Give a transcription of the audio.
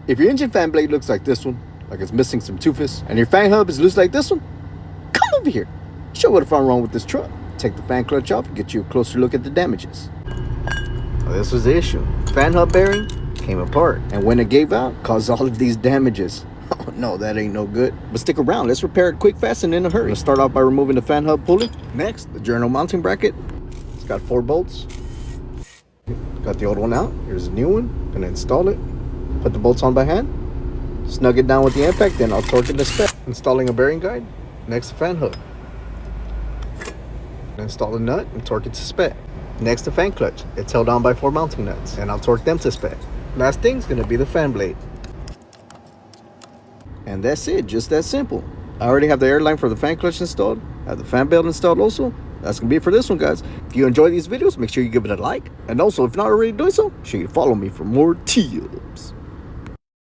If your engine fan blade looks like this one, like it's missing some toothpaste, and your fan hub is loose like this one, come over here. Show what I found wrong with this truck. Take the fan clutch off and get you a closer look at the damages. Well, this was the issue. Fan hub bearing came apart, and when it gave out, caused all of these damages. Oh no, that ain't no good. But stick around, let's repair it quick, fast, and in a hurry. Let's start off by removing the fan hub pulley. Next, the journal mounting bracket. It's got 4 bolts. Got the old one out. Here's a new one. Gonna install it. Put the bolts on by hand. Snug it down with the impact, then I'll torque it to spec. Installing a bearing guide. Next, the fan hub. Install the nut and torque it to spec. Next, the fan clutch. It's held on by 4 mounting nuts, and I'll torque them to spec. Last thing's gonna be the fan blade. And that's it, just that simple. I already have the airline for the fan clutch installed. I have the fan belt installed also. That's gonna be it for this one, guys. If you enjoy these videos, make sure you give it a like. And also, if not already doing so, make sure you follow me for more tips.